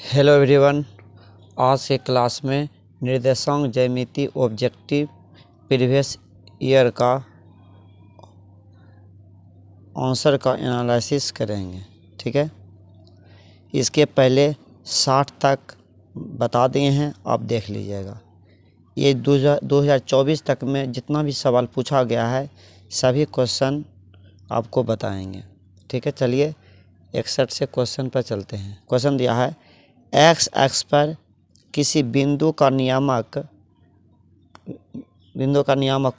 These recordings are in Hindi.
Hello everyone. आज के क्लास में निर्देशांक ज्यामिति ऑब्जेक्टिव प्रीवियस ईयर का आंसर का एनालिसिस करेंगे। ठीक है, इसके पहले 60 तक बता दिए हैं, आप देख लीजिएगा। ये 2024 तक में जितना भी सवाल पूछा गया है सभी क्वेश्चन आपको बताएंगे। ठीक है, चलिए 61 से क्वेश्चन पर चलते हैं। क्वेश्चन दिया है एक्स एक्स पर किसी बिंदु का नियामक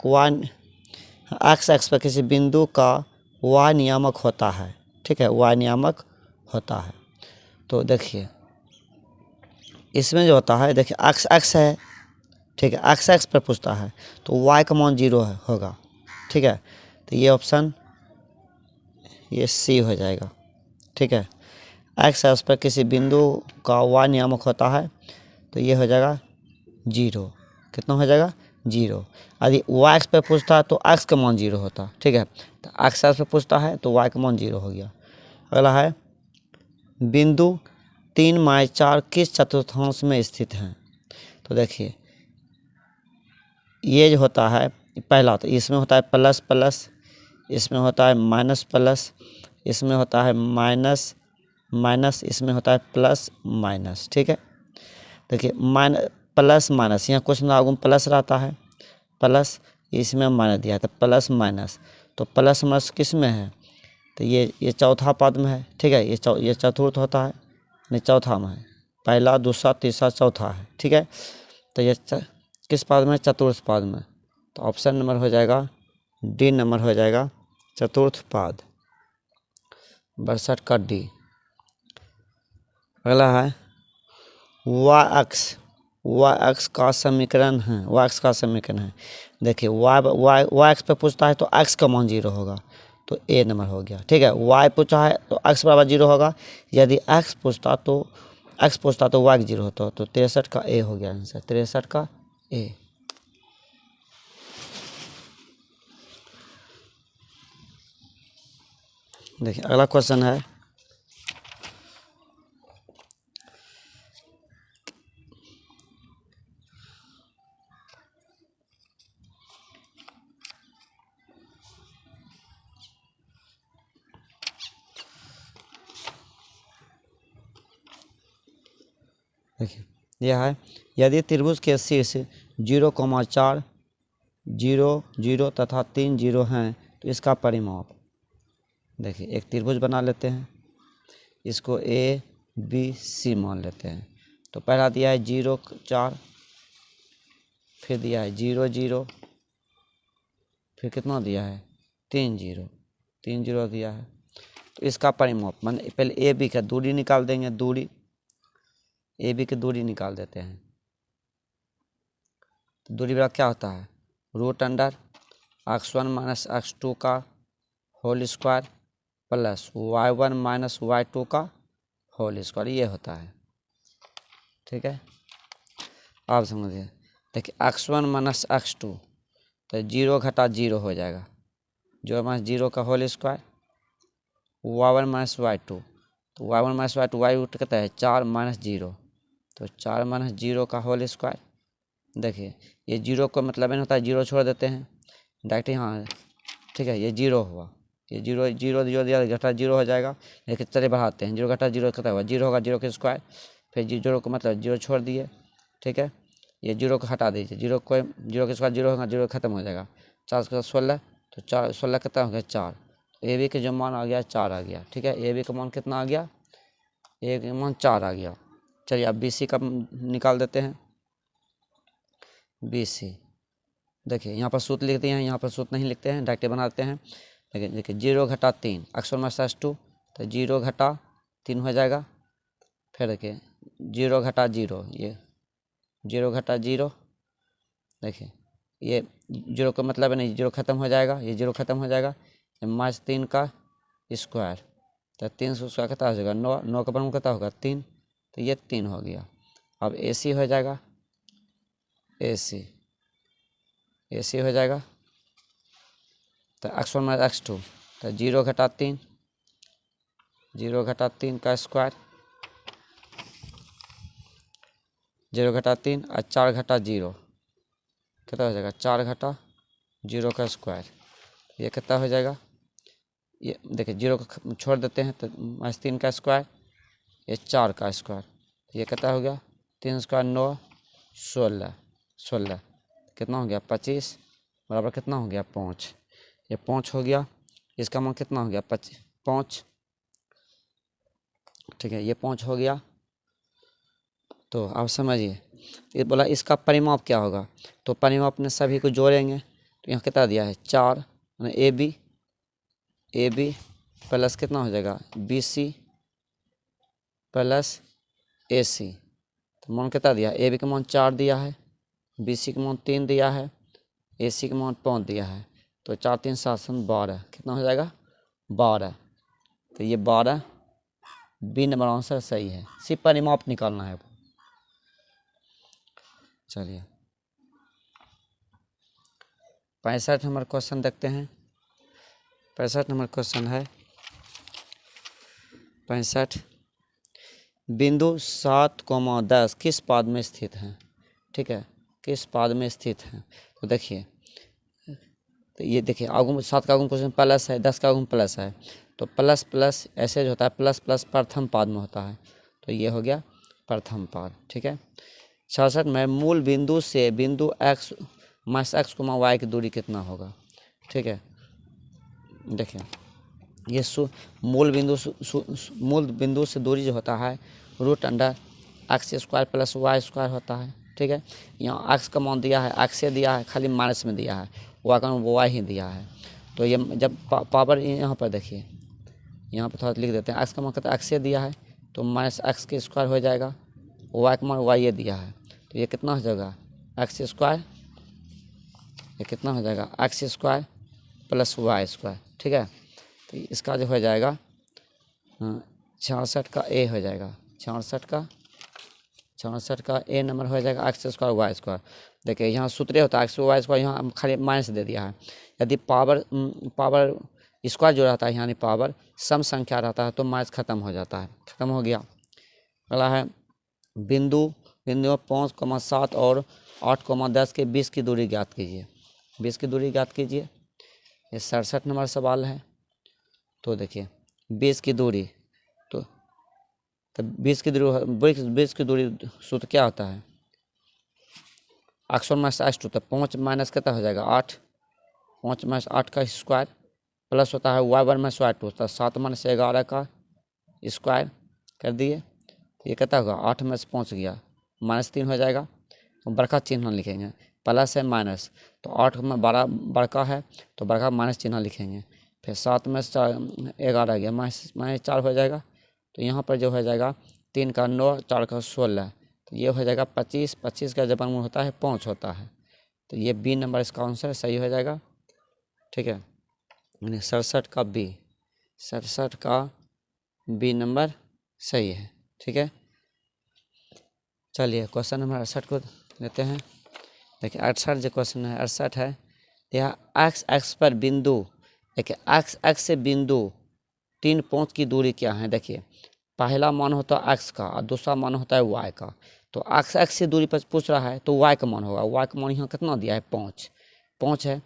वाई, एक्स एक्स पर किसी बिंदु का वाई नियामक होता है। ठीक है, वाई नियामक होता है। तो देखिए इसमें जो होता है, देखिए एक्स एक्स है। ठीक है, एक्स एक्स पर पूछता है तो वाई का मान 0 होगा। ठीक है, तो ये ऑप्शन ये सी हो जाएगा। ठीक है, एक्स एक्स पर किसी बिंदु का वाई नियामक होता है तो ये हो जाएगा 0। कितना हो जाएगा? 0। यदि वाई एक्स पर पूछता है तो एक्स का मान 0 होता। ठीक है, तो एक्स एक्स पर पूछता है तो वाई का मान 0 हो गया। अगला है बिंदु 3/4 किस चतुर्थांश में स्थित है। तो देखिए ये जो होता है पहला, तो इसमें होता है प्लस प्लस, इसमें होता है माइनस प्लस, इसमें होता है माइनस माइनस, इसमें होता है प्लस माइनस। ठीक है, देखिए प्लस माइनस, यहाँ क्वेश्चन आगे में प्लस रहता है, प्लस इसमें माइनस दिया है तो प्लस माइनस, तो प्लस माइनस किस में है? तो ये चौथा पद में है। ठीक है, ये चतुर्थ होता है, नहीं चौथा में है। पहला दूसरा तीसरा चौथा है। ठीक है, तो ये किस पद में? चतुर्थ पद में। तो ऑप्शन नंबर हो जाएगा डी नंबर हो जाएगा, चतुर्थ पद 62 का डी। अगला है वाई एक्स का समीकरण है, वाई एक्स का समीकरण है। देखिए वाई एक्स पे पूछता है तो एक्स का मान 0 होगा, तो ए नंबर हो गया। ठीक है, वाई पूछा है तो एक्स बराबर 0 होगा। यदि एक्स पूछता तो वाई 0 होता, तो 63 का ए हो गया आंसर, 63 का ए। देखिए अगला क्वेश्चन है देखिए यह है यदि त्रिभुज के शीर्ष 0,4 0 0 तथा 3 0 हैं तो इसका परिमाप। देखिए एक त्रिभुज बना लेते हैं, इसको ए बी सी मान लेते हैं। तो पहला दिया है 0 4, फिर दिया है 0 0, फिर कितना दिया है 3 0 दिया है। तो इसका परिमाप मान पहले ए बी का दूरी निकाल देंगे, दूरी ए बी की दूरी निकाल देते हैं। तो दूरी बराबर क्या होता है? √x1 माइनस x2 का whole square plus y1 minus y2 का होल स्क्वायर, ये होता है। ठीक है, आप समझिए। देखिए x1 माइनस x2 तो 0 घटा 0 हो जाएगा, जो माइनस 0 का whole square, y1 minus y2, तो y1 minus y2 Y root कहता है 4 माइनस 0, तो 4 माइनस 0 का होल स्क्वायर। देखिए ये 0 को मतलब नहीं होता है, 0 छोड़ देते हैं डायरेक्ट यहाँ। ठीक है, ये 0 हुआ, ये 0 0 0 दिया घटा 0 हो जाएगा। लेकिन चलिए बढ़ाते हैं, 0 घटा 0 कितना हुआ? 0 होगा, 0 के स्क्वायर, फिर 0 को मतलब 0 छोड़ दिए। ठीक है, ये 0 को हटा दीजिए, 0 के स्क्वायर 0 होगा, 0 खत्म हो जाएगा। 4 के साथ 16, तो 4 16 कितना हो गया? 4। तो ए बी के जो मान आ गया 4 आ गया। ठीक है, ए बी का मान कितना आ गया? ए का मान 4 आ गया। चलिए अब बी सी का निकाल देते हैं, बी सी। देखिए यहाँ पर सूत्र लिखते हैं, यहाँ पर सूत्र नहीं लिखते हैं, डायरेक्ट बना देते हैं। देखिए 0 घटा 3 x1 माइनस x2, तो 0 घटा 3 हो जाएगा। फिर देखिए 0 घटा 0, ये 0 घटा 0। देखिए ये 0 का मतलब है नहीं, 0 खत्म हो जाएगा, ये 0 खत्म हो जाएगा। माइनस 3 का स्क्वायर, तो 3 से उसका कितना हो जाएगा? 9, 9 का बराबर कितना होगा? 3, तो ये 3 हो गया। अब ए सी हो जाएगा, ए सी हो जाएगा। तो x1 माइनस x2, तो 0 घटा 3 का स्क्वायर, 0 घटा 3 और 4 घटा 0 कितना हो जाएगा, 4 घटा 0 का स्क्वायर। ये कितना हो जाएगा, ये देखिए 0 को छोड़ देते हैं तो -3 का स्क्वायर, ये 4 का स्क्वायर, ये कितना हो गया, 3 स्क्वायर 9, 16 कितना हो गया 25 बराबर कितना हो गया 5। ये 5 हो गया, इसका मान कितना हो गया 5। ठीक है, ये 5 हो गया। तो आप समझिए, ये बोला इसका परिमाप क्या होगा, तो परिमाप में सभी को जोड़ेंगे तो यहाँ कितना दिया है 4, यानी ए बी प्लस कितना हो जाएगा BC प्लस AC। तो मान कितना दिया, ए बी का मान 4 दिया है, BC का मान 3 दिया है, AC का मान 5 दिया है। तो 4 3 7 12 कितना हो जाएगा 12। तो ये 12 बी नंबर आंसर सही है, सिर्फ परिमाप निकालना है। चलिए 65 नंबर क्वेश्चन देखते हैं। 65 नंबर क्वेश्चन है 65, बिंदु 7,10 किस पाद में स्थित है। ठीक है, किस पाद में स्थित है। तो देखिए, तो ये देखिए आगुम 7 का आगुम क्वेश्चन प्लस है, 10 का आगुम प्लस है, तो प्लस प्लस ऐसे जो होता है प्लस प्लस प्रथम पाद में होता है, तो ये हो गया प्रथम पाद। ठीक है, 66 में मूल बिंदु से बिंदु x -x, y की दूरी कितना होगा। ठीक है, देखिए ये मूल बिंदु से दूरी जो होता है √x² + y² होता है। ठीक है, यहाँ x का मान दिया है, x से दिया है, खाली माइनस में दिया है, y का मान y ही दिया है। तो ये जब पावर यहाँ पर देखिए, यहाँ पर थोड़ा लिख देते हैं, x का मान कहता है x से दिया है तो -x² हो जाएगा, y का मान y ये दिया है, तो ये कितना हो जाएगा x², ये कितना हो जाएगा x² + y²। ठीक है, तो इसका जो हो जाएगा 66 का A हो जाएगा, 66 का A नंबर हो जाएगा x² y²। देखिए यहाँ सूत्र होता है x y², यहाँ खाली माइनस दे दिया है। यदि पावर स्क्वायर जो रहता है यानी पावर सम संख्या रहता है तो माइनस खत्म हो जाता है, खत्म हो गया। अगला है बिंदु 5,7 और 8,10 के 20 की दूरी ज्ञात कीजिए। 20 की दूरी ज्ञात कीजिए, ये 67 नंबर सवाल है। तो देखिए 20 की दूरी, तो 20 की दूरी सूत्र क्या होता है, x1 - x2, तो 5 माइनस कितना हो जाएगा 8, 5 - 8 का स्क्वायर प्लस होता है y1 - y2, तो 7 - 11 का स्क्वायर कर दिए, तो ये कितना होगा 8 में से 5 गया -3 हो जाएगा। तो बड़का चिन्ह लिखेंगे, प्लस है माइनस, तो 8 में 12 बड़का है तो बड़का माइनस चिन्ह लिखेंगे, फिर 7 में से 11 गया -4 हो जाएगा। तो यहाँ पर जो हो जाएगा 3 का 9, 4 का 16, तो ये हो जाएगा 25। 25 का जब वर्गमूल होता है 5 होता है, तो ये B नंबर इसका आंसर सही हो जाएगा। ठीक है, 67 का B, 67 का B नंबर सही है। ठीक है, चलिए क्वेश्चन नंबर 68 को लेते हैं। देखिए 68 जो क्वेश्चन है 68 है, यह x पर बिंदु, देखिए x से बिंदु 3, 5 की दूरी क्या है। देखिए पहला मान होता है x का और दूसरा मान होता है y का, तो x से दूरी पर पूछ रहा है तो y का मान होगा, y का मान यहाँ कितना दिया है 5 है,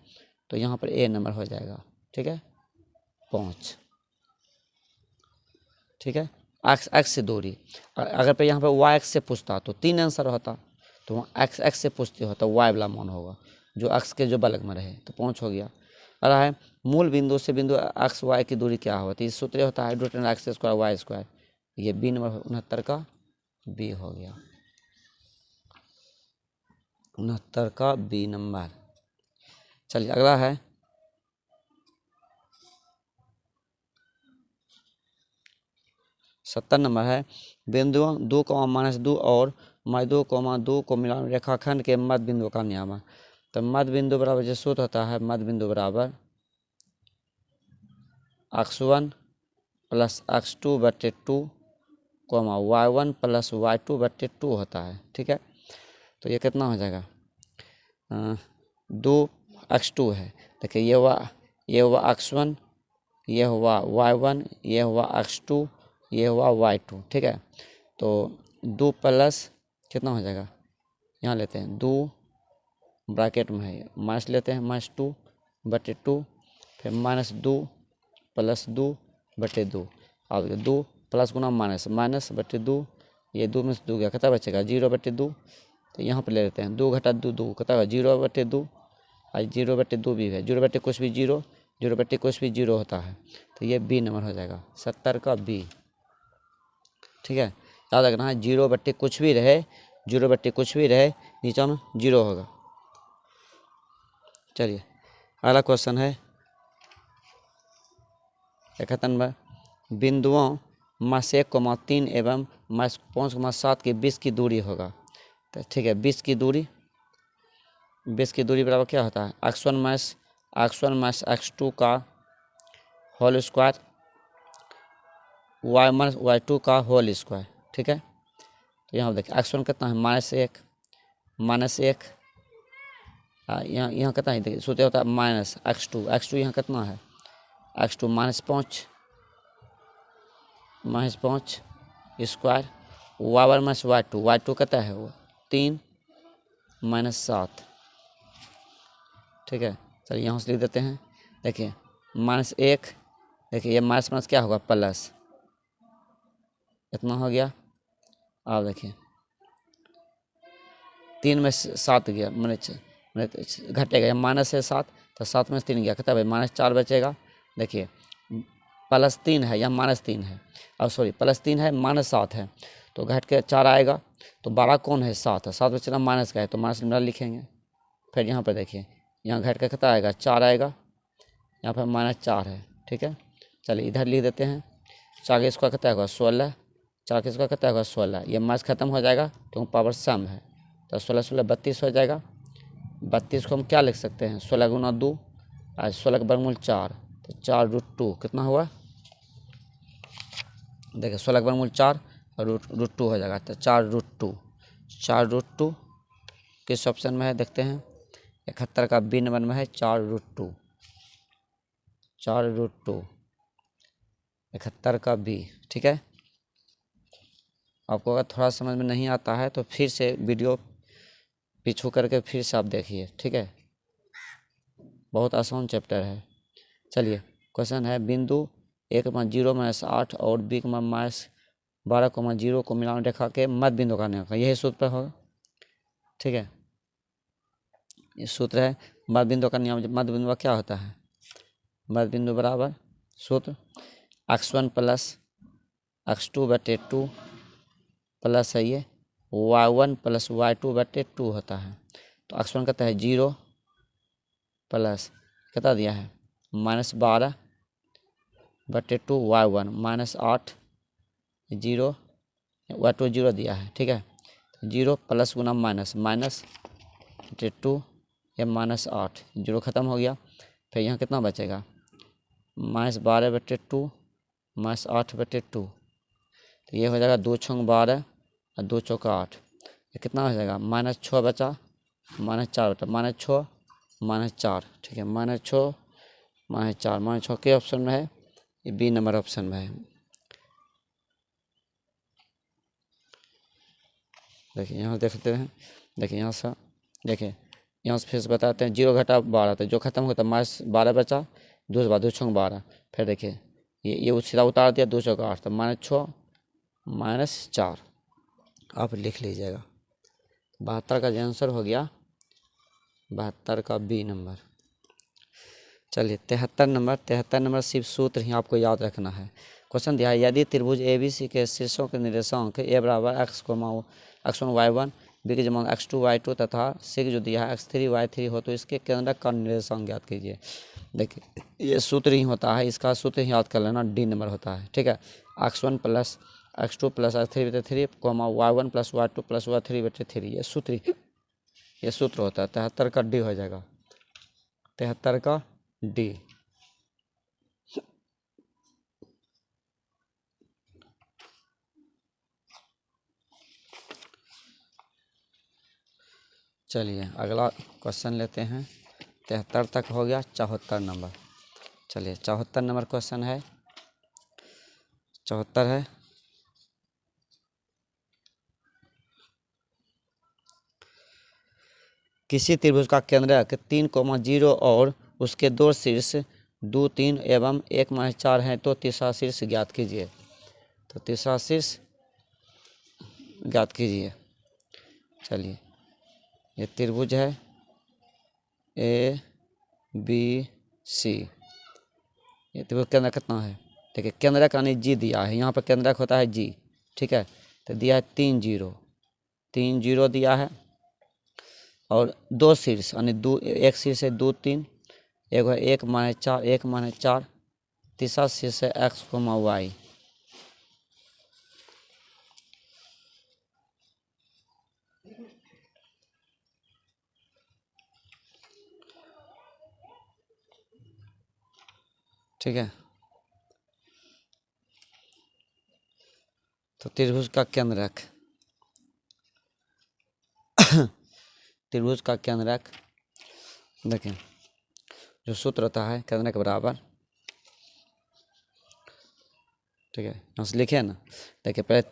तो यहाँ पर A नंबर हो जाएगा। ठीक है, 5। ठीक है, x से दूरी, अगर पे यहाँ पर y से पूछता तो 3 आंसर होता, तो वहाँ x से पूछते हो तो y वाला मान होगा जो x के जो बलग में रहे, तो 5 हो गया। और है मूल बिंदु से बिंदु x y की दूरी क्या होती है, इस सूत्र होता है √x² y², ये B नंबर 69 का B हो गया, 69 का B नंबर। चलिए अगला है 70 नंबर है, बिंदु 2, -2 और -2, 2 को मिला रेखाखंड के मध्य बिंदु का नियम। तो मध्य बिंदु बराबर जो सूत्र होता है, मध्य बिंदु बराबर x1 + x2/2, y1 + y2/2 होता है। ठीक है, तो ये कितना हो जाएगा 2x2 है। देखिए ये हुआ x1, ये हुआ y1, ये हुआ x2, ये हुआ y2। ठीक है, तो 2 प्लस कितना हो जाएगा यहाँ लेते हैं 2 ब्रैकेट में है माइनस लेते हैं -2/2 फिर -2 + 2/2। अब 2 प्लस गुना -/2 ये 2 में से 2 गया कितना बचेगा 0/2। तो यहाँ पर ले लेते हैं 2 घटा 2 2 कितना 0/2 और 0/2 भी है 0 बटे कुछ भी 0 0 बटे कुछ भी 0 होता है। तो ये बी नंबर हो जाएगा 70 का बी। ठीक है याद रखना है 0 बटे कुछ भी रहे 0 बटे कुछ भी रहे नीचे में 0 होगा। चलिए अगला क्वेश्चन है 71 नंबर बिंदुओं -1,3 एवं -5,7 के बीच की दूरी होगा। तो ठीक है 20 की दूरी बराबर क्या होता है x1 - x2 का होल स्क्वायर y2 का होल स्क्वायर। ठीक है तो यहाँ देखिए x1 कितना है -1 यहाँ कितना है देखिए सूत्र होता है -x2 यहाँ कितना है x2 -5 स्क्वायर y1 - y2 कितना है वो 3 -7। ठीक है चलिए यहाँ से लिख देते हैं देखिए -1 देखिए ये माइनस क्या होगा प्लस इतना हो गया। अब देखिए 3 में से 7 गया मैंने घटेगा या माइनस है 7 तो 7 में से 3 गया कितना भाई -4 बचेगा। देखिए +3 है या -3 है और सॉरी +3 है -7 है तो घट के 4 आएगा। तो 12 कौन है 7 है 7 बचेगा माइनस का है तो माइनस नंबर लिखेंगे। फिर यहाँ पर देखिए यहाँ घट के कितना आएगा 4 आएगा यहाँ पर -4 है। ठीक है चलिए इधर लिख देते हैं 4 इसका कितना होगा 16 4 इसका कितना होगा 16 ये माइनस खत्म हो जाएगा क्योंकि पावर सम है तो 16 16 32 हो जाएगा। 32 को हम क्या लिख सकते हैं 16 गुना 2 और 16 का वर्गमूल 4 तो 4√2 कितना हुआ देखिए 16 का वर्गमूल 4 और √2 हो जाएगा तो 4√2 किस ऑप्शन में है देखते हैं 71 का बी नंबर में है 4√2 71 का बी। ठीक है आपको अगर थोड़ा समझ में नहीं आता है तो फिर से वीडियो पीछू करके फिर से आप देखिए। ठीक है बहुत आसान चैप्टर है। चलिए क्वेश्चन है बिंदु 1,0 - 8 और B, -12,0 को मिलान रेखा के मध्य बिंदु का निर्णय यही सूत्र होगा। ठीक है ये सूत्र है मध्य बिंदु का नियम। मध्य बिंदु क्या होता है मध्य बिंदु बराबर सूत्र x1 + x2/2 प्लस है ये y1 + y2/2 होता है। तो x1 कहता है 0 प्लस कितना दिया है -12/2 y1 -8 0 y2 0 दिया है। ठीक है 0 प्लस गुना -/2 या -8 0 ख़त्म हो गया। फिर यहाँ कितना बचेगा -12/2 -8/2 तो ये हो जाएगा 2 × 12 और 2 × 8 ये कितना हो जाएगा -6 बचा -4 बचा -6 -4। ठीक है -6 -4 के ऑप्शन में है ये बी नंबर ऑप्शन में है। देखिए यहाँ देखते हैं देखिए यहाँ से देखिए यहाँ से फिर से बताते हैं 0 घटा 12 तो जो खत्म होता -12 बचा 2 से बाद 2 × 12 फिर देखिए ये सीधा उतार दिया 2 × 8 तो -6 -4 आप लिख लीजिएगा। 72 का जो आंसर हो गया 72 का बी नंबर। चलिए 73 नंबर सिर्फ सूत्र ही आपको याद रखना है। क्वेश्चन दिया है यदि त्रिभुज ABC के शीर्षों के निर्देशांक A बराबर x1 y1 B के जमा x2 y2 तथा C जो दिया है x3 y3 हो तो इसके केंद्रक का निर्देशांक ज्ञात कीजिए। देखिए ये सूत्र ही होता है इसका सूत्र ही याद कर लेना डी नंबर होता है। ठीक है x1 + x2 + x3/3 y1 + y2 + y3/3 ये सूत्र होता है। 73 का डी हो जाएगा 73 का डी। चलिए अगला क्वेश्चन लेते हैं 73 तक हो गया 74 नंबर। चलिए 74 नंबर क्वेश्चन है 74 है किसी त्रिभुज का केंद्रक 3,0 और उसके दो शीर्ष 2, 3 एवं 1-4 हैं तो तीसरा शीर्ष ज्ञात कीजिए। तो तीसरा शीर्ष ज्ञात कीजिए। चलिए, ये त्रिभुज है ABC। ये त्रिभुज केंद्रक कितना है? देखिए, केंद्रक यानी जी दिया है, यहाँ पर केंद्रक होता है जी, ठीक है। तो दिया है 3 0 दिया है, और दो शीर्ष यानी एक शीर्ष है 2, 3, एक है 1-4, तीसरा शीर्ष है x, y। ठीक है, तो त्रिभुज का केंद्रक त्रिभुज का केंद्रक देखें, जो सूत्र होता है केंद्रक बराबर, ठीक है, यहाँ से लिखे ना। देखिए, पहले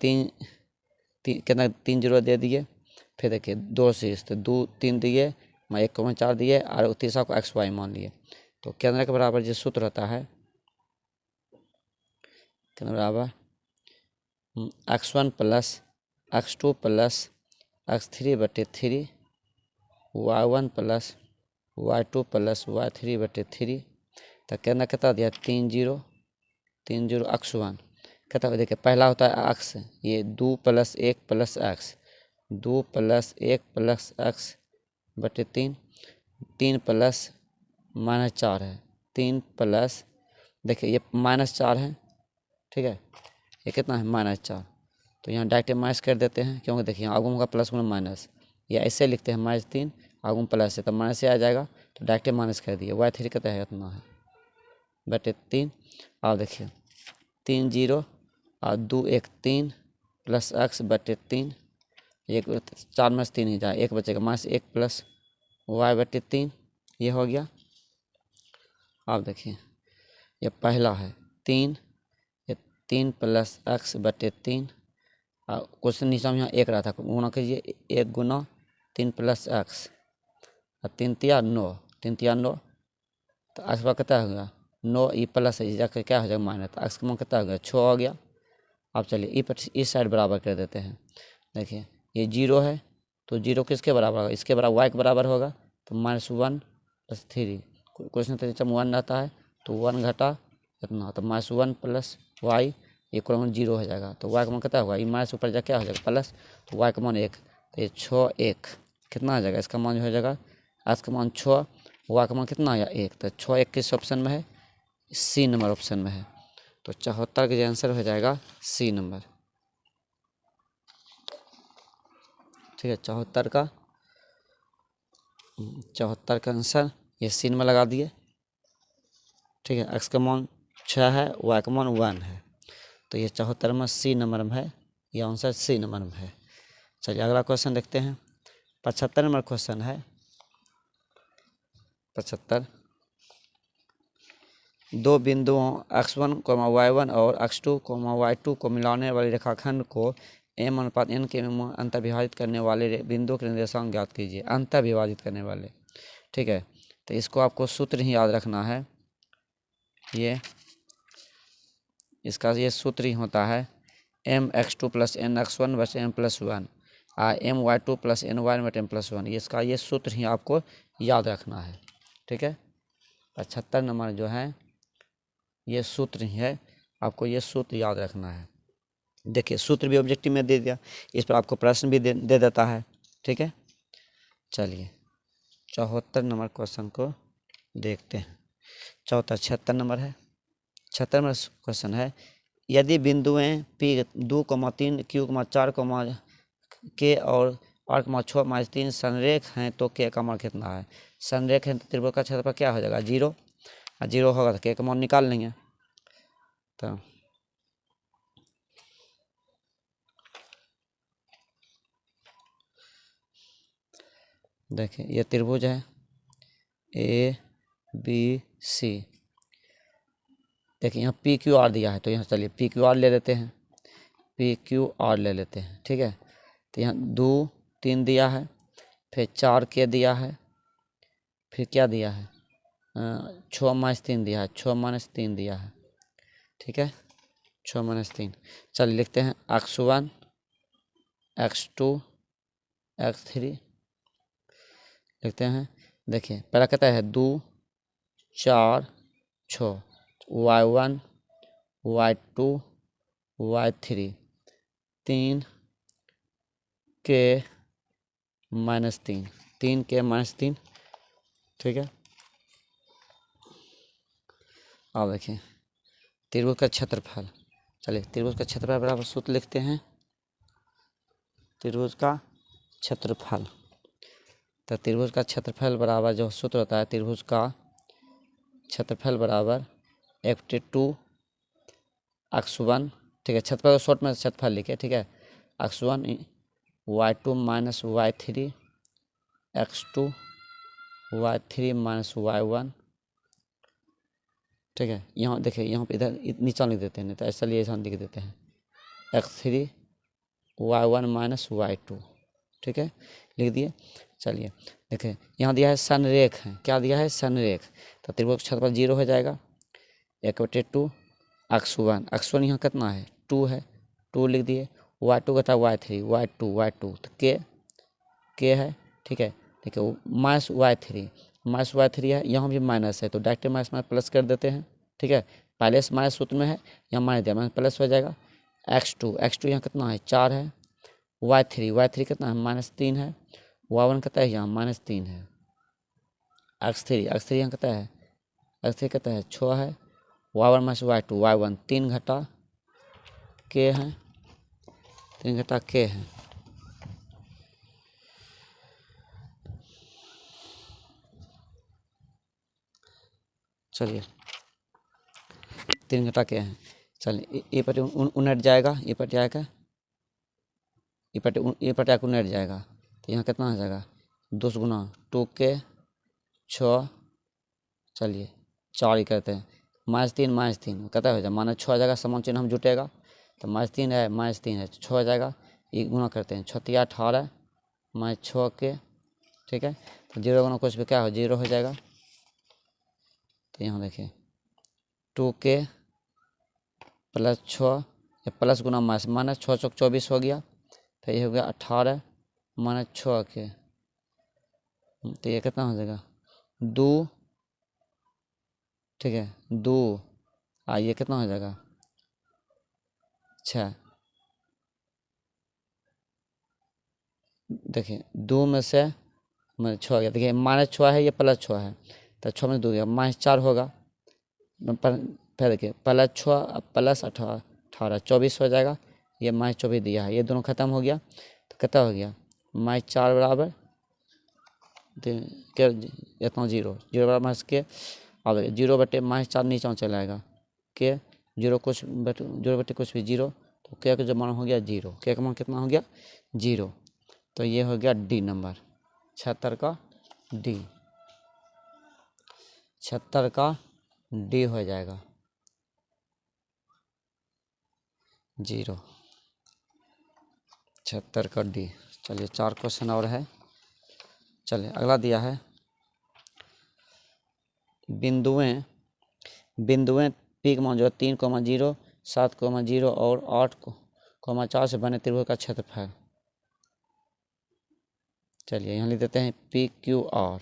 केंद्रक 3 0 दे दिए, फिर देखिए दो शीर्ष तो 2, 3 दिए, 1,4 दिए, और तीसरा को x, y मान लिए। तो केंद्रक बराबर जो सूत्र होता है, केंद्र बराबर x1 plus x2 plus x3/3, y1 plus y2 plus y3/3। तो केंद्र कितना दिया? 3 0 x1 कितना? देखिए, पहला होता है x, ये 2 + 1 + x, 2 + 1 + x/3, 3 प्लस -4 है, 3 प्लस, देखिए ये -4 है, ठीक है, ये कितना है? -4। तो यहाँ डायरेक्ट माइनस कर देते हैं, क्योंकि देखिए यहाँ आगुम का प्लस गुना माइनस, या ऐसे लिखते हैं -3 आगुम प्लस है तो माइनस से आ जाएगा, तो डायरेक्ट माइनस कर दिए। y3 कितना है? इतना है /3। अब देखिए 3 0 और 2 1 3 प्लस x/3, 4 में से 3 ही जाए, 1 बचेगा, -1 प्लस y/3, ये हो गया। अब देखिए ये पहला है 3, ये 3 प्लस x/3, और क्वेश्चन नीचे में यहाँ 1 रहा था, गुना कीजिए, 1 गुना 3 प्लस x, और 3 तिया 9, 3 तिया 9, तो x का कितना हो गया? 9, ई प्लस है, जाकर क्या हो जाएगा? माइनस, तो x का मान कितना हो गया? 6 हो गया। अब चलिए इस साइड बराबर कर देते हैं। देखिए ये 0 है, तो 0 किसके बराबर होगा? इसके बराबर, y के बराबर होगा, तो -1 + 3, क्वेश्चन तो जब 1 रहता है तो 1 घटा इतना, तो -1 + y = 0 हो जाएगा। तो y का मान कितना होगा? ये माइनस ऊपर जा क्या हो जाएगा? प्लस, तो y का मान 1, तो ये 6 1 कितना आ जाएगा? इसका मान जो हो जाएगा, x का मान 6, y का मान कितना आया? 1, तो 6 1 किस ऑप्शन में है? C नंबर ऑप्शन में है। तो 74 का आंसर हो जाएगा C नंबर, ठीक है। 74 का आंसर ये C नंबर लगा दिए, ठीक है। x का मान 6 है, y का मान 1 है, तो ये 74 में C नंबर में है, ये आंसर C नंबर में है। चलिए अगला क्वेश्चन देखते हैं। 75 नंबर क्वेश्चन है। 75, दो बिंदुओं x1, y1 और x2, y2 को मिलाने वाले रेखाखंड को m/n के अंतर विभाजित करने वाले बिंदु के निर्देशांक ज्ञात कीजिए। अंतर विभाजित करने वाले, ठीक है। तो इसको आपको सूत्र ही याद रखना है, इसका ये सूत्र ही होता है mx2 + nx1 / m+1 my2 + ny m+1। इसका ये सूत्र ही आपको याद रखना है, ठीक है। 75 नंबर जो है ये सूत्र ही है, आपको ये सूत्र याद रखना है। देखिए सूत्र भी ऑब्जेक्टिव में दे दिया, इस पर आपको प्रश्न भी दे देता है, ठीक है। चलिए 74 नंबर क्वेश्चन को देखते हैं। 76 नंबर है। 76 नंबर क्वेश्चन है, यदि बिंदुएं P 2, 3, Q, 4, K और R, 6, -3 संरेख हैं तो K का मान कितना है? संरेख है तो त्रिभुज का क्षेत्रफल क्या हो जाएगा? 0, और 0 होगा तो K का मान निकाल लेंगे। तो देखिए ये त्रिभुज है ABC। देखिए यहाँ PQR दिया है, तो यहाँ चलिए PQR ले लेते हैं, PQR ले लेते हैं, ठीक है। तो यहाँ 2 3 दिया है, फिर 4k दिया है, फिर क्या दिया है 6-3 दिया है, 6-3 दिया है, ठीक है 6-3। चलिए लिखते हैं x1 x2 x3 लिखते हैं। देखिए पहला कहता है 2 4 6 y1 y2 y3 3 k -3 3k -3, ठीक है। अब देखिए त्रिभुज का क्षेत्रफल, चलिए त्रिभुज का क्षेत्रफल बराबर सूत्र लिखते हैं। त्रिभुज का क्षेत्रफल, तो त्रिभुज का क्षेत्रफल बराबर जो सूत्र होता है, त्रिभुज का क्षेत्रफल बराबर f2 x1, ठीक है क्षेत्रफल को शॉर्ट में क्षेत्रफल लिखे, ठीक है x1 y2 y3 x2 y3 y1, ठीक है। यहाँ देखिए यहाँ पे इधर नीचा लिख देते हैं, नहीं तो ऐसा लिए ऐसा लिख देते हैं x3 y1 y2, ठीक है लिख दिए। चलिए देखिए यहाँ दिया है संरेख है, क्या दिया है संरेख, तो त्रिभुज क्षेत्रफल 0 हो जाएगा। 1/2 x1 x1 यहाँ कितना है 2 है, 2 लिख दिए। y2 घटा y3 y2 तो k है, ठीक है। देखिए -y3 है, यहाँ भी माइनस है तो डायरेक्ट माइनस प्लस कर देते हैं, ठीक है। पहले से माइनस सूत्र में है, यहाँ माइनस दिया माइनस प्लस हो जाएगा। x2 यहाँ कितना है 4 है। y3 कितना है -3 है। y1 कितना है यहाँ -3 है। x3 यहाँ कितना है x3 कितना है 6 है। y1 y2 y1 3 घटा k है, 3 घटा k है। चलिए 3 घटा के हैं, चलिए ये पटे उनट जाएगा, ये पट जाएगा, ये पटे उनट जाएगा, तो यहाँ कितना आ जाएगा 2 गुना 2k 6, चलिए 4 ही करते हैं -3 कितना हो जाएगा -6 आ जाएगा, समान चिन्ह हम जुटेगा तो -3 है 6 हो जाएगा, ये गुना करते हैं 6 × 18 -6k, ठीक है। तो 0 गुना कुछ भी क्या हो 0 हो जाएगा। तो यहाँ देखिए 2k + 6 या प्लस गुना माइनस 6 × 24 हो गया, तो ये हो गया 18 -6k, तो ये कितना हो जाएगा 2, ठीक है 2 ये कितना हो जाएगा 6। देखिए 2 में से 6 हो गया, देखिए -6 है ये +6 है, तो 6 में 2 गया -4 होगा। फिर देखिए +6 + 18 24 हो जाएगा, ये -24 दिया है, ये दोनों खत्म हो गया तो कितना हो गया -4 बराबर क्या इतना 0 बराबर -k। अब 0/- -4 नीचे चला आएगा k 0 कुछ 0/- कुछ भी 0, तो k का जो मान हो गया 0, k का मान कितना हो गया 0, तो ये हो गया D नंबर 76 का D, 76 का D हो जाएगा 0, 76 का D। चलिए 4 क्वेश्चन और है। चलिए अगला दिया है बिंदुएं P का मान जो 3,0 7,0 और 8,4 से बने त्रिभुज का क्षेत्रफल। चलिए यहाँ लिख देते हैं PQR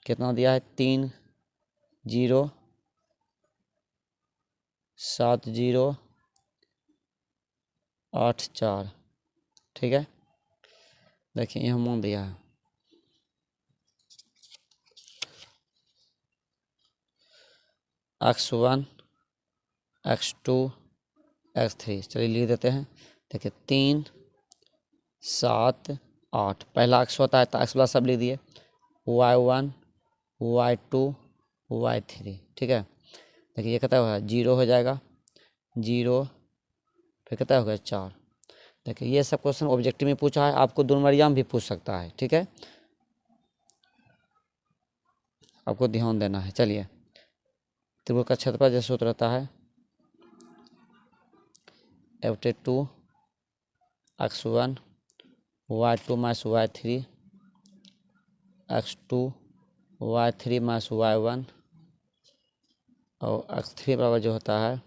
कितना दिया है 3 0 7 0 8 4, ठीक है। देखिए यहाँ मान दिया है x1 x2 x3, चलिए लिख देते हैं। देखिए 3 7 8 पहला x होता है तो x वाला सब लिख दिए, y1 y2 y3, ठीक है। देखिए ये कितना होगा 0 हो जाएगा 0, फिर कितना होगा 4। देखिए ये सब क्वेश्चन ऑब्जेक्टिव में पूछा है, आपको दुनमरिया में भी पूछ सकता है, ठीक है, आपको ध्यान देना है। चलिए त्रिभुज का क्षेत्रफल जैसे सूत्र रहता है f2 x1 y2 minus y3 x2 y3 minus y1 और x3 बराबर जो होता है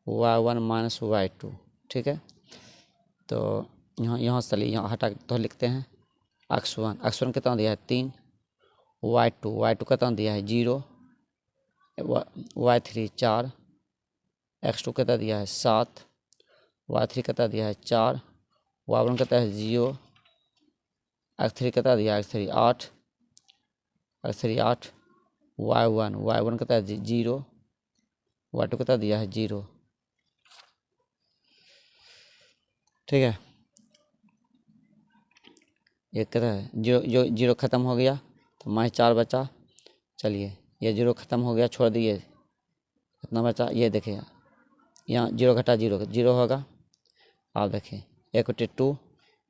y1 माइनस y2। ठीक है, तो यहाँ चलिए यहाँ हटा तो लिखते हैं x1 कितना दिया है 3, y2 कितना दिया है 0, y3 4, x2 कितना दिया है 7, y3 कितना दिया है 4, y1 कितना है 0, x3 कितना दिया है x3 8, y1 कितना है 0, y2 कितना दिया है 0। ठीक है, ये कितना है 0 ख़त्म हो गया तो -4 बचा। चलिए ये 0 ख़त्म हो गया, छोड़ दिए, कितना बचा ये देखिए, यहाँ 0 घटा 0 होगा। आप देखिए इक्वल टू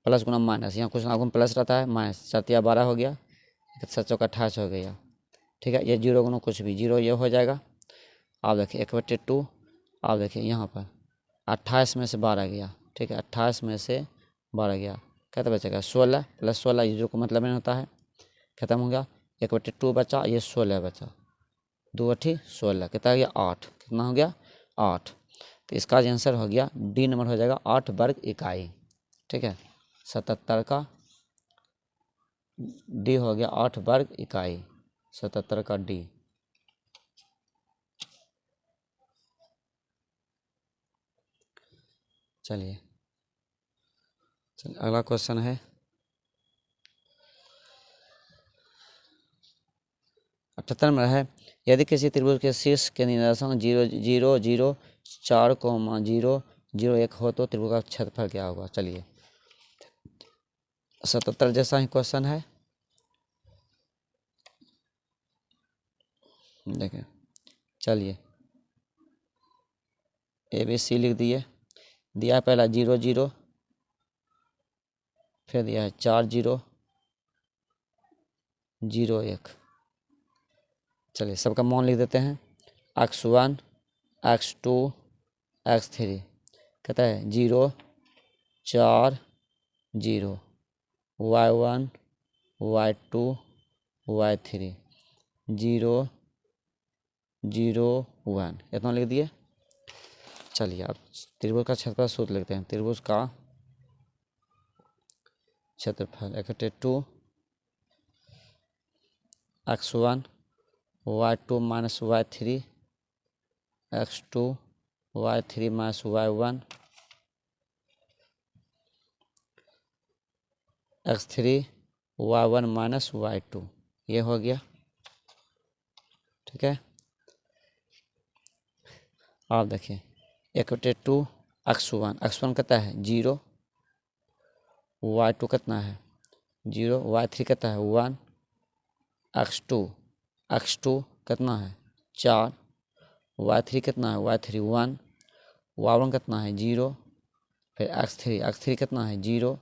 प्लस गुना माइनस, यहाँ कुछ ना कुछ प्लस रहता है, माइनस 7 या 12 हो गया, 7 चौका 28 हो गया। ठीक है, ये 0 गुना कुछ भी 0 ये हो जाएगा। आप देखिए इक्वल टू, आप देखिए यहाँ पर 28 में से 12 गया। ठीक है, 28 में से 12 गया, कितना बचेगा 16 प्लस 16, ये 0 को मतलब नहीं होता है, खत्म हो गया। इक्वल टू बचा, ये 16 बचा, 2 8 16, कितना हो गया 8, कितना हो गया 8। तो इसका आंसर हो गया डी नंबर हो जाएगा 8 वर्ग इकाई। ठीक है, 77 का डी हो गया 8 वर्ग इकाई, 77 का डी। चलिए अगला क्वेश्चन है 78 में है, यदि किसी त्रिभुज के शीर्ष के निर्देशांक 0 0 0 4 0 0 1 हो तो त्रिभुज का क्षेत्रफल क्या होगा। चलिए 77 जैसा ही क्वेश्चन है, देखिए चलिए ABC लिख दिया पहला 0 0, फिर दिया है 4 0 0 1। चलिए सबका मान लिख देते हैं, x1 x2 x3, कहता है 0 4 0, y1 y2 y3 0 0 1, इतना लिख दिए। चलिए अब त्रिभुज का क्षेत्रफल सूत्र लिखते हैं, त्रिभुज का क्षेत्रफल equal to x1 y2 minus y3 x2 y3 minus y1 x3 y1 minus y2, ये हो गया। ठीक है, आप देखिए इक्वल टू x1 कितना है 0, y2 कितना है 0, y3 कितना है 1, x2 कितना है 4, y3 कितना है y3 1, y1 कितना है 0, फिर x3 कितना है 0,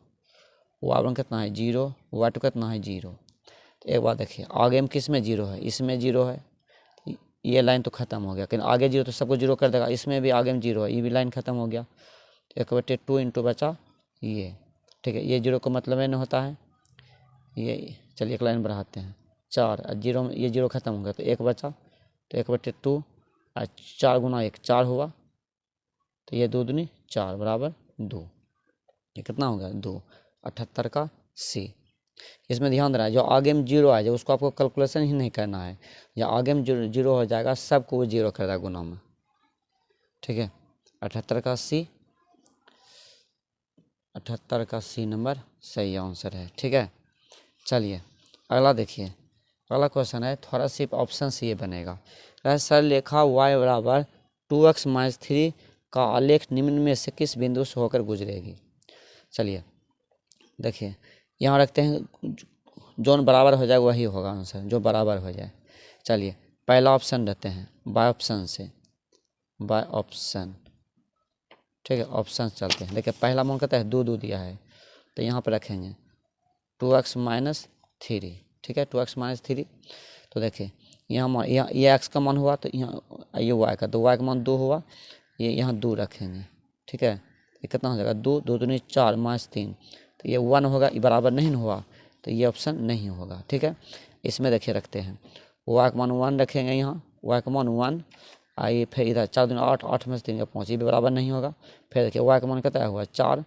y1 कितना है 0, y2 कितना है 0। तो एक बात देखिए, आगे में किस में 0 है, इसमें 0 है, ये लाइन तो ख़त्म हो गया, लेकिन आगे 0 तो सबको 0 कर देगा, इसमें भी आगे में 0 है, ये भी लाइन ख़त्म हो गया। तो एक बटे 2 इंटू बचा ये। ठीक है, ये 0 को मतलब नहीं होता है ये। चलिए एक लाइन बढ़ाते हैं, 4 और 0 में ये 0 ख़त्म हो गया, तो 1 बचा, तो 1 बटे 2 और 4 गुना 1 4 हुआ, तो ये 2 दूनी 4 बराबर 2, ये कितना हो गया 2। 78 का सी। इसमें ध्यान देना है, जो आगे में 0 आ जाए उसको आपको कैलकुलेशन ही नहीं करना है, या आगे में 0 हो जाएगा सबको वो 0 कर देगा गुना में। ठीक है, 78 का सी, 78 का सी नंबर सही आंसर है। ठीक है, चलिए अगला देखिए, अगला क्वेश्चन है, थोड़ा सिर्फ ऑप्शन से ये बनेगा। सर लेखा y बराबर 2x माइनस 3 का आलेख निम्न में से किस बिंदु से होकर गुजरेगी। चलिए देखिए यहाँ रखते हैं, जोन बराबर हो जाए वही होगा आंसर, जो बराबर हो जाए। चलिए पहला ऑप्शन रहते हैं बाय ऑप्शन से, बाय ऑप्शन। ठीक है, ऑप्शन चलते हैं। देखिए पहला मान कहता है 2 2 दिया है, तो यहाँ पर रखेंगे 2x माइनस 3। ठीक है, 2x माइनस 3, तो देखिए यहाँ मान, ये x का मान हुआ, तो यहाँ ये y का, तो y का मान 2 हुआ, ये यहाँ 2 रखेंगे। ठीक है, ये कितना हो जाएगा 2, 2 दूनी 4 -3, तो ये 1 होगा, ये बराबर नहीं हुआ तो ये ऑप्शन नहीं होगा। ठीक है, इसमें देखिए रखते हैं y का मान 1 रखेंगे यहाँ, y का मान 1, आइए फिर इधर 4 दूनी 8, 8 में से 3 का 5, ये भी बराबर नहीं होगा। फिर देखिए y का मान कितना हुआ 4,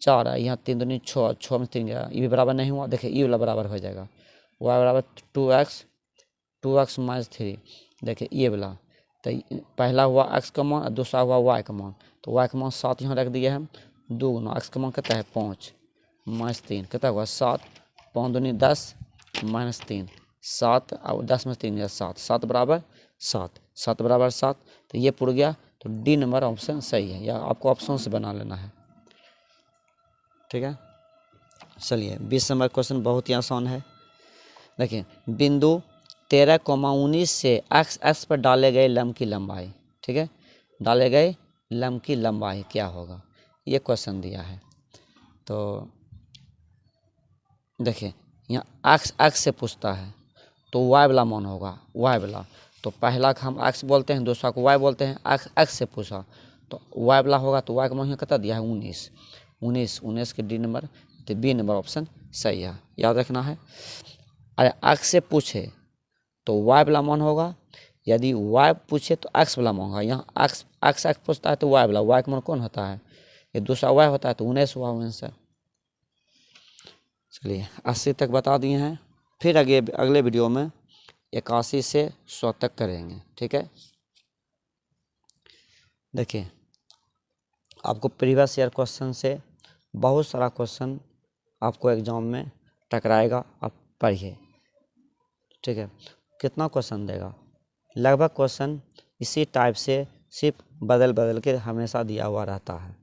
4 यहाँ 3 दूनी 6, 6 में 3 गया, ये भी बराबर नहीं हुआ। देखिए ये वाला बराबर हो जाएगा y बराबर 2x, 2x -3, देखिए ये वाला, तो पहला हुआ x का मान और दूसरा हुआ y का मान, तो y का मान 7 यहाँ रख दिए हम, 2 गुना x का मान कितना है 5 -3 कितना हुआ 7, 5 दूनी 10 -3, 7 और 10 में 3 या 7, 7 बराबर 7, 7 बराबर 7, तो ये पुर गया। तो डी नंबर ऑप्शन सही है, या आपको ऑप्शन से बना लेना है। ठीक है, चलिए 20 नंबर क्वेश्चन बहुत ही आसान है। देखिए बिंदु 13,19 से x पर डाले गए लंब की लंबाई, ठीक है, डाले गए लंब की लंबाई क्या होगा, ये क्वेश्चन दिया है। तो देखिए यहाँ x से पूछता है तो y वाला मान होगा, y वाला, तो पहला का हम x बोलते हैं, दूसरा को y बोलते हैं। x से पूछा तो y वाला होगा, तो y का मान कितना दिया है 19, 19 के डी नंबर, तो बी नंबर ऑप्शन सही है, याद रखना है। अरे x से पूछे तो y वाला मान होगा, यदि y पूछे तो x वाला मान होगा। यहाँ x पूछता है तो y वाला, y का मान कौन होता है, ये दूसरा y होता है, तो 19 हुआ आंसर। चलिए 80 तक बता दिए हैं, फिर अगले वीडियो में 81 से 100 तक करेंगे। ठीक है, देखिए आपको प्रीवियस ईयर क्वेश्चन से बहुत सारा क्वेश्चन आपको एग्जाम में टकराएगा, आप पढ़िए। ठीक है, कितना क्वेश्चन देगा, लगभग क्वेश्चन इसी टाइप से सिर्फ बदल के हमेशा दिया हुआ रहता है।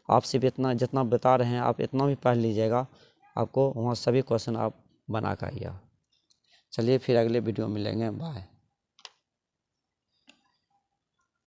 आप सिर्फ इतना जितना बता रहे हैं आप इतना भी पढ़ लीजिएगा, आपको वहाँ सभी क्वेश्चन आप बना कर आइए। चलिए फिर अगले वीडियो में मिलेंगे, बाय।